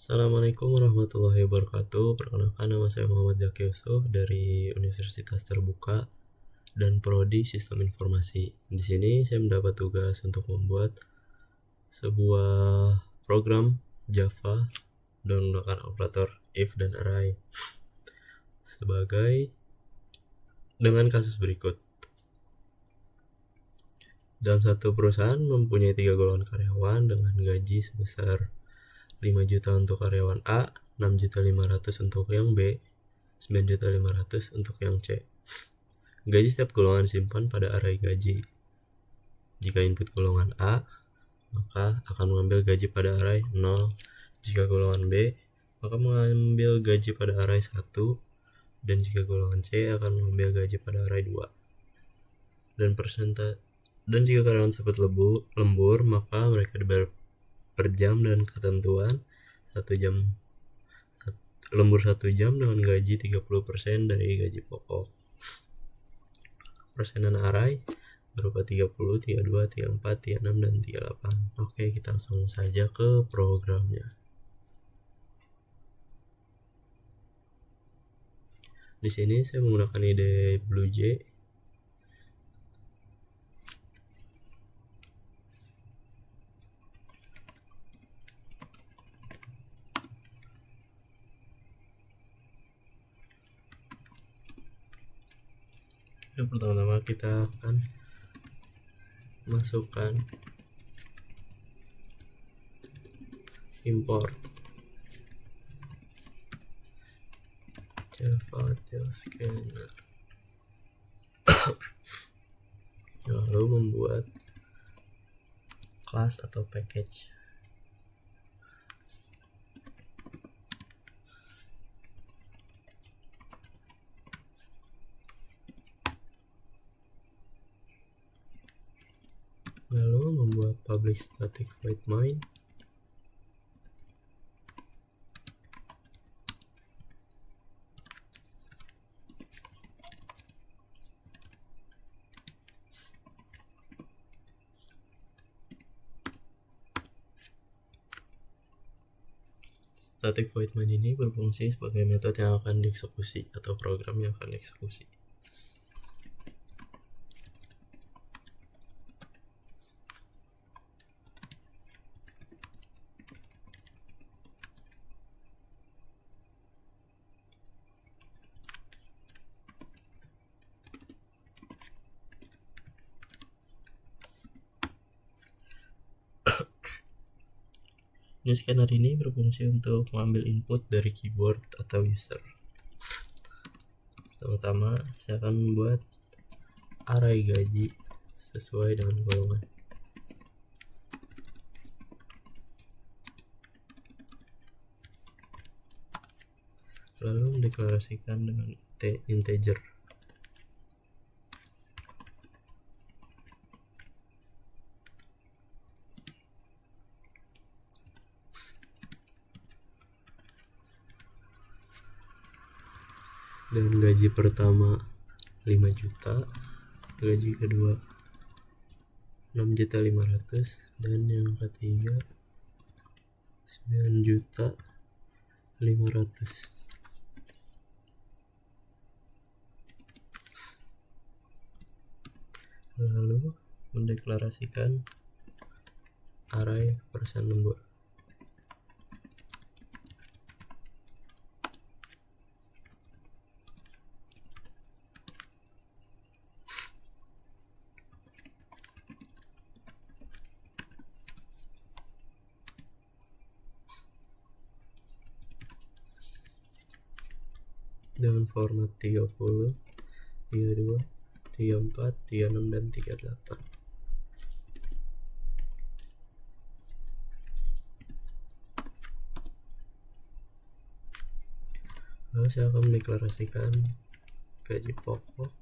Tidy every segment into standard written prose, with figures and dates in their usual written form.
Assalamualaikum warahmatullahi wabarakatuh. Perkenalkan, nama saya Muhammad Zaki Yusuf dari Universitas Terbuka dan Prodi Sistem Informasi. Di sini saya mendapat tugas untuk membuat sebuah program Java dan menggunakan operator if dan array sebagai dengan kasus berikut. Dalam satu perusahaan mempunyai 3 golongan karyawan dengan gaji sebesar 5 juta untuk karyawan A, 6.500.000 untuk yang B, 9.500.000 untuk yang C. Gaji setiap golongan disimpan pada array gaji. Jika input golongan A, maka akan mengambil gaji pada array 0. Jika golongan B, maka mengambil gaji pada array 1. Dan jika golongan C akan mengambil gaji pada array 2. Dan jika karyawan tersebut lembur, maka mereka dibayar per jam dan ketentuan 1 jam lembur 1 jam dengan gaji 30% dari gaji pokok. Persenan array berupa 30, 32, 34, 36, dan 38. Oke, kita langsung saja ke programnya. Di sini saya menggunakan ide BlueJ. Pertama-tama kita akan masukkan import Java Tail Scanner, lalu membuat kelas atau package. Lalu membuat public static void main. Static void main ini berfungsi sebagai metode yang akan dieksekusi atau program yang akan dieksekusi. New scanner ini berfungsi untuk mengambil input dari keyboard atau user. Pertama-tama saya akan membuat array gaji sesuai dengan golongan. Lalu mendeklarasikan dengan integer. Dan gaji pertama 5 juta, gaji kedua 6.500.000, dan yang ketiga 9.500.000. Lalu mendeklarasikan array persen lembur. Dengan format 30, 32, 34, 36, dan 38. Lalu saya akan mendeklarasikan gaji pokok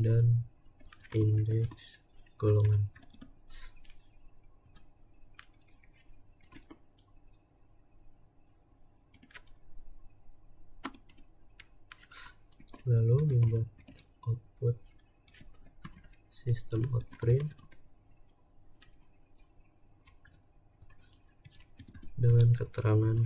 dan indeks golongan. Lalu membuat output system out print dengan keterangan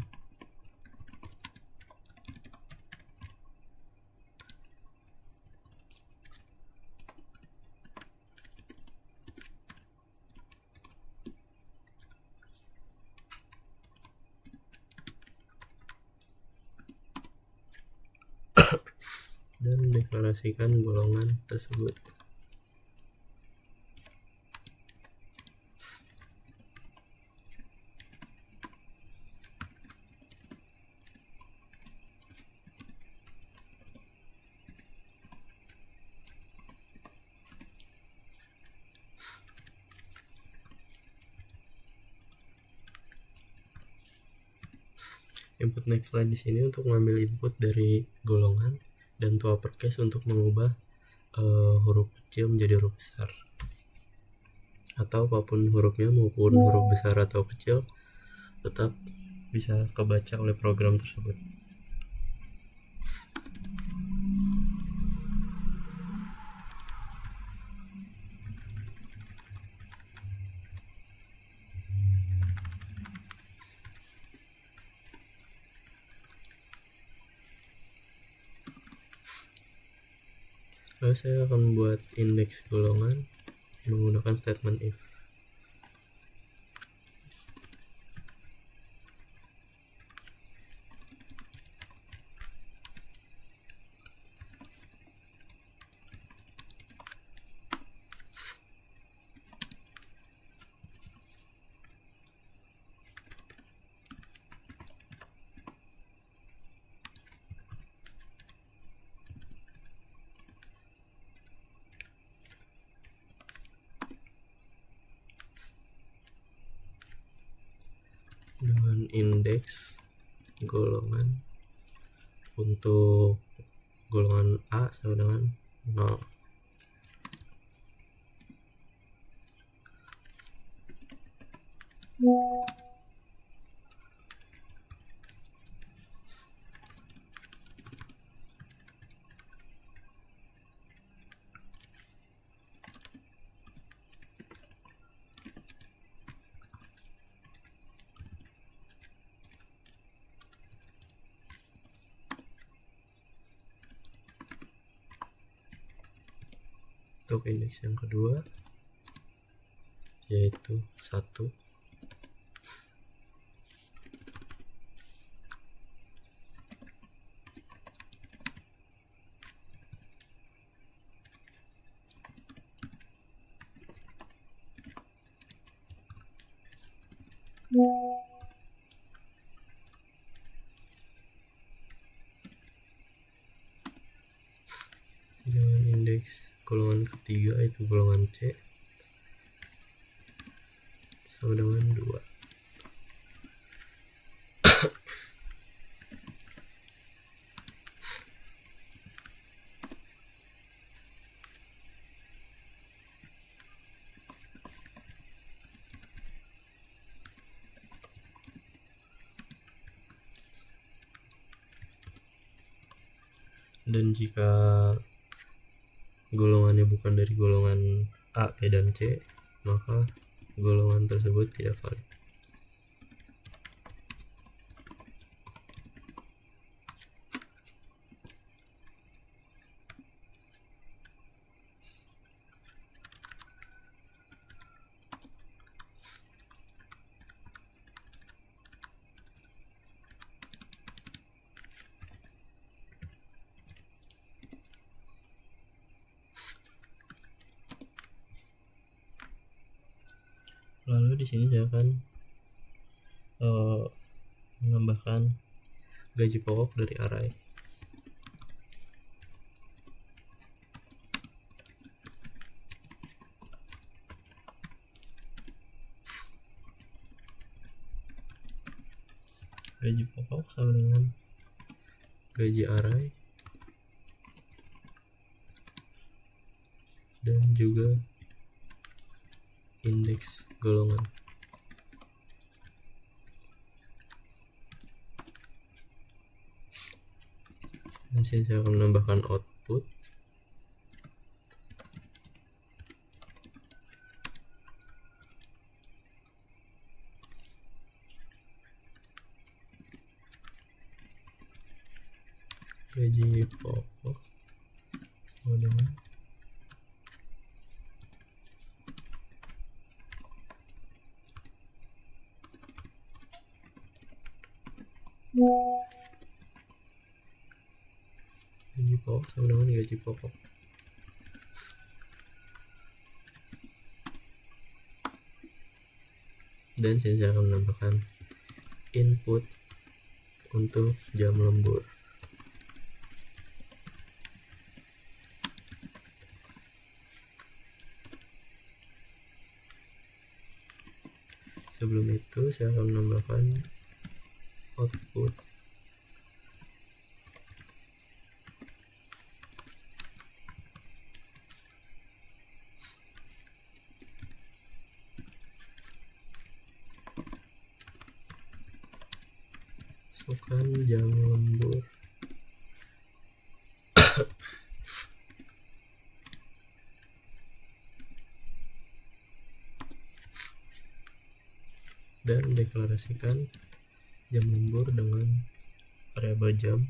dan deklarasikan golongan tersebut. Input next line di sini untuk mengambil input dari golongan dan to uppercase untuk mengubah huruf kecil menjadi huruf besar, atau apapun hurufnya maupun huruf besar atau kecil tetap bisa kebaca oleh program tersebut. Lalu saya akan membuat indeks golongan menggunakan statement if. Dengan indeks golongan untuk golongan A sama dengan 0. Untuk indeks yang kedua yaitu 1. Dengan indeks golongan ketiga yaitu golongan C sama dengan 2. Dan jika golongannya bukan dari golongan A, B, dan C, maka golongan tersebut tidak valid. Lalu di sini saya akan menambahkan gaji pokok dari array. Gaji pokok sama dengan gaji array dan juga indeks golongan. Di sini saya akan menambahkan output gaji pokok sama dengan gaji pokok sama dengan gaji pokok. Dan saya akan menambahkan input untuk jam lembur. Sebelum itu saya akan menambahkan output masukkan jam lembur dan deklarasikan jam lembur dengan variabel jam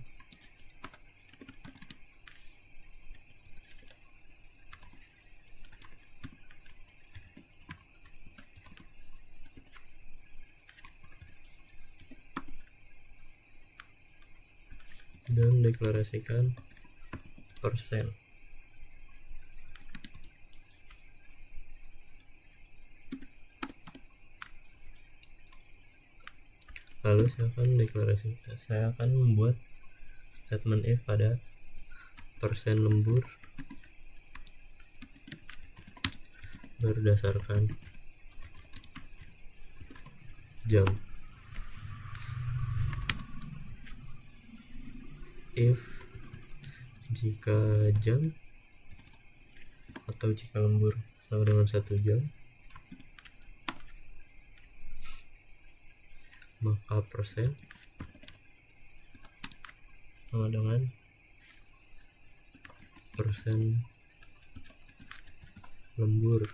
dan deklarasikan persen. Lalu saya akan membuat statement if pada persen lembur berdasarkan jam. If jika jam atau jika lembur sama dengan 1 jam, maka persen sama dengan persen lembur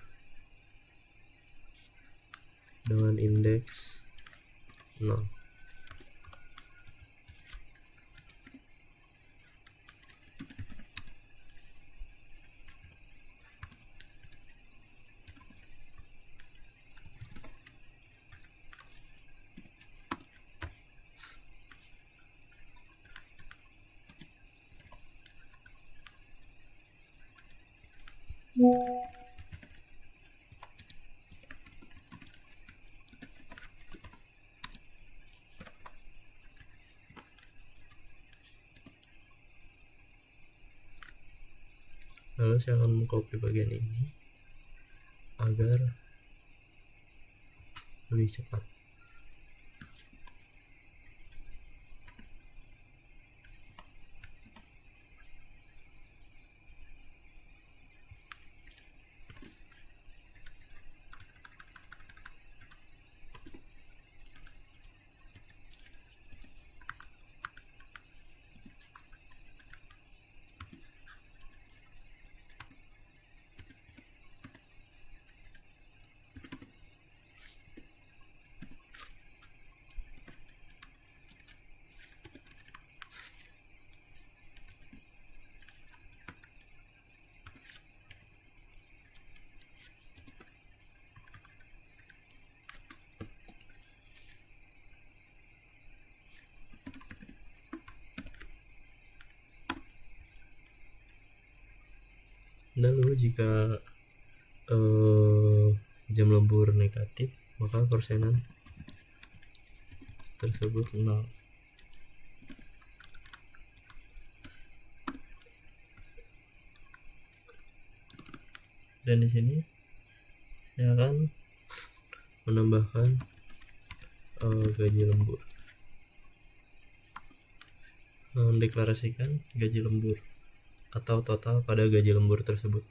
dengan indeks 0. Lalu saya akan mengcopy bagian ini agar lebih cepat. Lalu jika jam lembur negatif, maka persenan tersebut 0. Dan di sini saya akan menambahkan gaji lembur, mendeklarasikan gaji lembur atau total pada gaji lembur tersebut.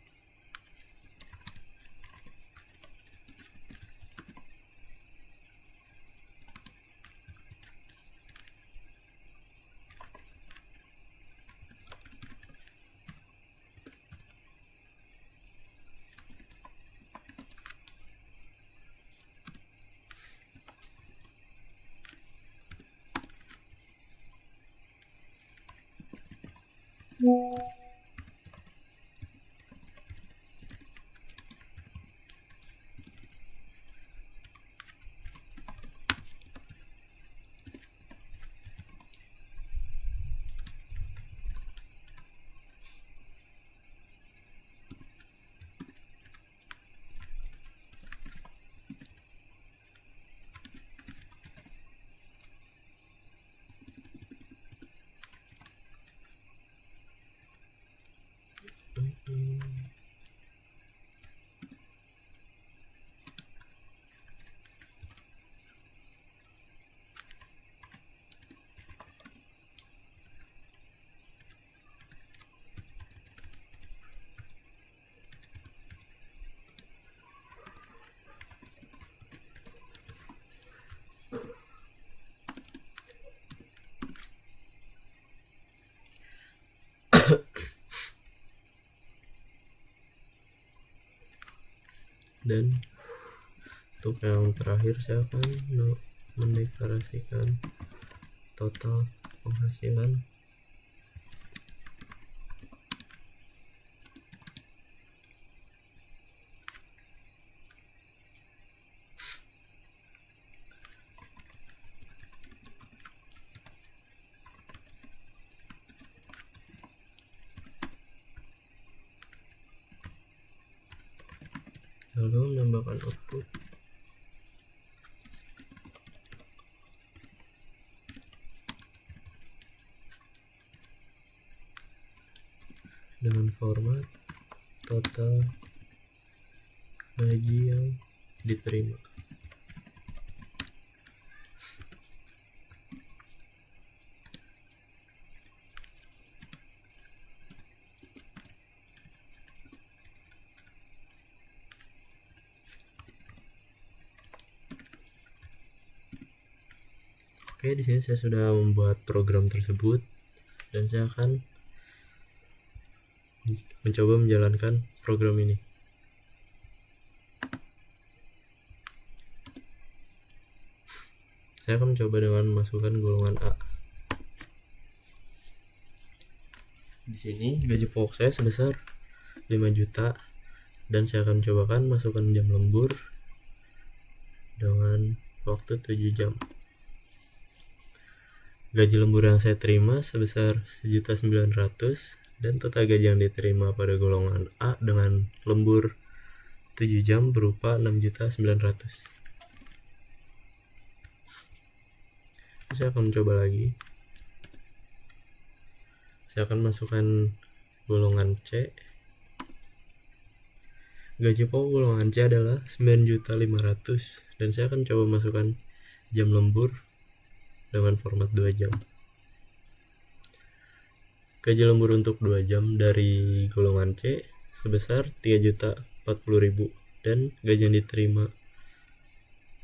Dan untuk yang terakhir saya akan mendeklarasikan total penghasilan lalu menambahkan output dengan format total gaji yang diterima. Oke, di sini saya sudah membuat program tersebut dan saya akan mencoba menjalankan program ini. Saya akan mencoba dengan memasukkan golongan A. Di sini gaji pokok saya sebesar 5 juta dan saya akan cobakan masukkan jam lembur dengan waktu 7 jam. Gaji lembur yang saya terima sebesar 1.900.000 dan total gaji yang diterima pada golongan A dengan lembur 7 jam berupa 6.900.000. Saya akan mencoba lagi. Saya akan masukkan golongan C. Gaji pokok golongan C adalah 9.500.000 dan saya akan coba masukkan jam lembur dengan format 2 jam. Gaji lembur untuk 2 jam dari golongan C sebesar 3.040.000 dan gaji yang diterima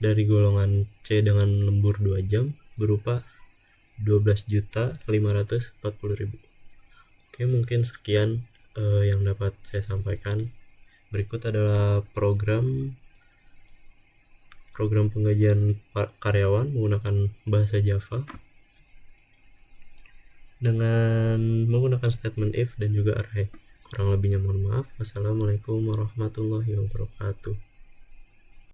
dari golongan C dengan lembur 2 jam berupa 12.540.000. Oke, mungkin sekian yang dapat saya sampaikan. Berikut adalah program penggajian karyawan menggunakan bahasa Java dengan menggunakan statement if dan juga array. Kurang lebihnya mohon maaf. Wassalamualaikum warahmatullahi wabarakatuh.